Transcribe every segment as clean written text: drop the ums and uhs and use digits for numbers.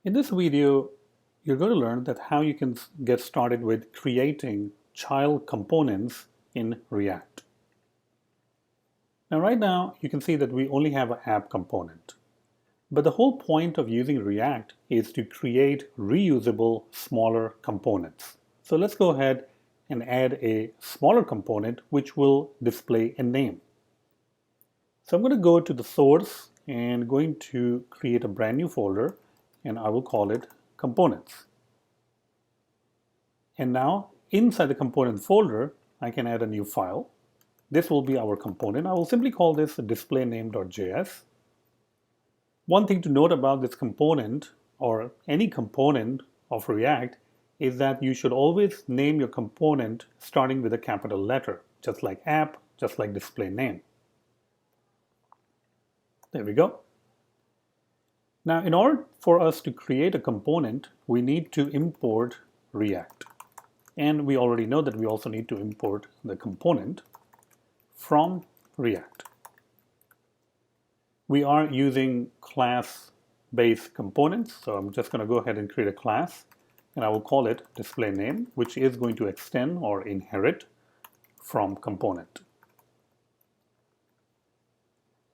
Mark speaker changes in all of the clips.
Speaker 1: In this video, you're going to learn that how you can get started with creating child components in React. Now, right now, you can see that we only have an app component. But the whole point of using React is to create reusable, smaller components. So let's go ahead and add a smaller component which will display a name. So I'm going to go to the source and going to create a brand new folder, and I will call it components. And now inside the component folder, I can add a new file. This will be our component. I will simply call this displayname.js. One thing to note about this component or any component of React is that you should always name your component starting with a capital letter, just like app, just like display name. There we go. Now, in order for us to create a component, we need to import React. And we already know that we also need to import the component from React. We are using class-based components, so I'm just going to go ahead and create a class, and I will call it display name, which is going to extend or inherit from component.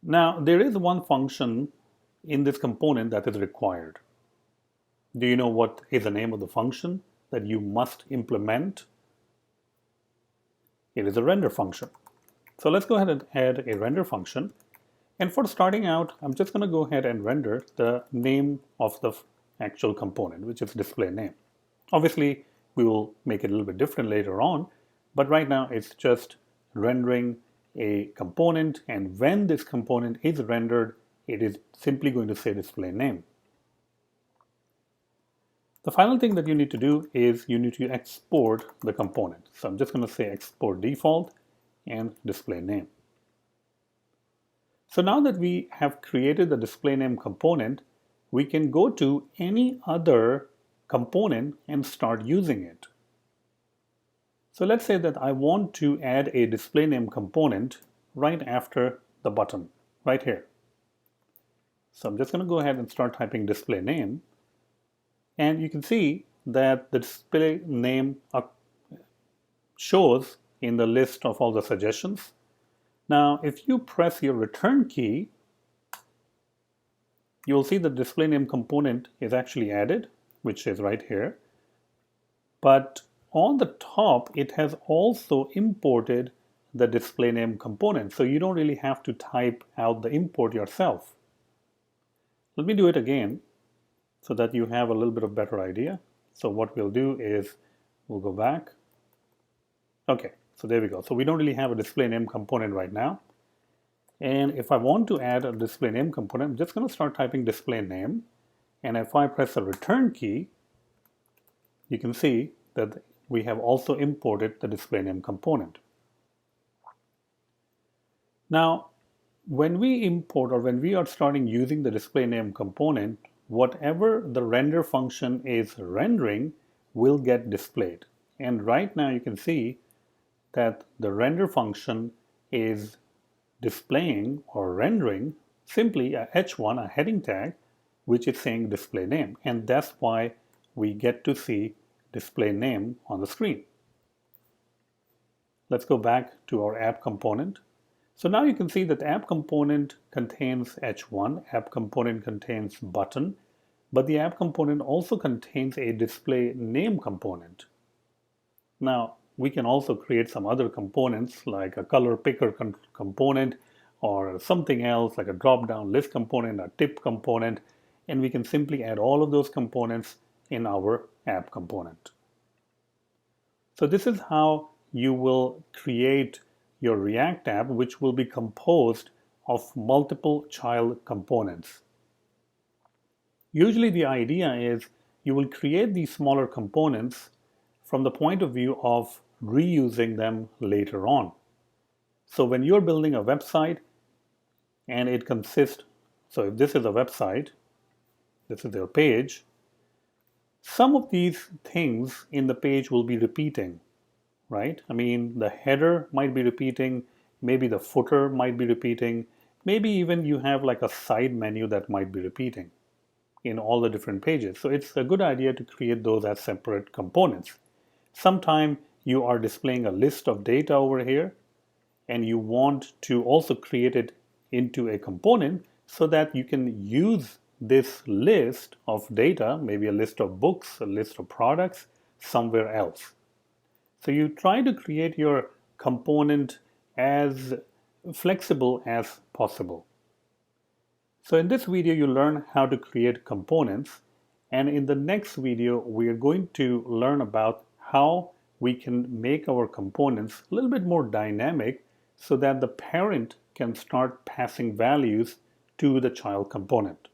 Speaker 1: Now, there is one function in this component that is required. Do you know what is the name of the function that you must implement? It is a render function. So let's go ahead and add a render function. And for starting out, I'm just going to go ahead and render the name of the actual component, which is display name. Obviously, we will make it a little bit different later on, but right now it's just rendering a component, and when this component is rendered, it is simply going to say display name. The final thing that you need to do is you need to export the component. So I'm just going to say export default and display name. So now that we have created the display name component, we can go to any other component and start using it. So let's say that I want to add a display name component right after the button, right here. So I'm just going to go ahead and start typing display name. And you can see that the display name shows in the list of all the suggestions. Now, if you press your return key, you will see the display name component is actually added, which is right here. But on the top, it has also imported the display name component. So you don't really have to type out the import yourself. Let me do it again so that you have a little bit of better idea. So what we'll do is we'll go back. Okay, so there we go. So we don't really have a display name component right now. And if I want to add a display name component, I'm just going to start typing display name. And if I press the return key, you can see that we have also imported the display name component. Now, when we import or when we are starting using the display name component, whatever the render function is rendering will get displayed. And right now you can see that the render function is displaying or rendering simply a h1, a heading tag, which is saying display name. And that's why we get to see display name on the screen. Let's go back to our app component. So now you can see that the app component contains h1, app component contains button, but the app component also contains a display name component. Now, we can also create some other components like a color picker component or something else like a drop-down list component, a tip component, and we can simply add all of those components in our app component. So this is how you will create your React app, which will be composed of multiple child components. Usually the idea is you will create these smaller components from the point of view of reusing them later on. So when you're building a website and it consists, so if this is a website, this is their page, some of these things in the page will be repeating, right? I mean, the header might be repeating, maybe the footer might be repeating, maybe even you have like a side menu that might be repeating. in all the different pages. So it's a good idea to create those as separate components. Sometime you are displaying a list of data over here, and you want to also create it into a component so that you can use this list of data, maybe a list of books, a list of products, somewhere else. So you try to create your component as flexible as possible. So in this video, you learn how to create components. And in the next video, we are going to learn about how we can make our components a little bit more dynamic so that the parent can start passing values to the child component.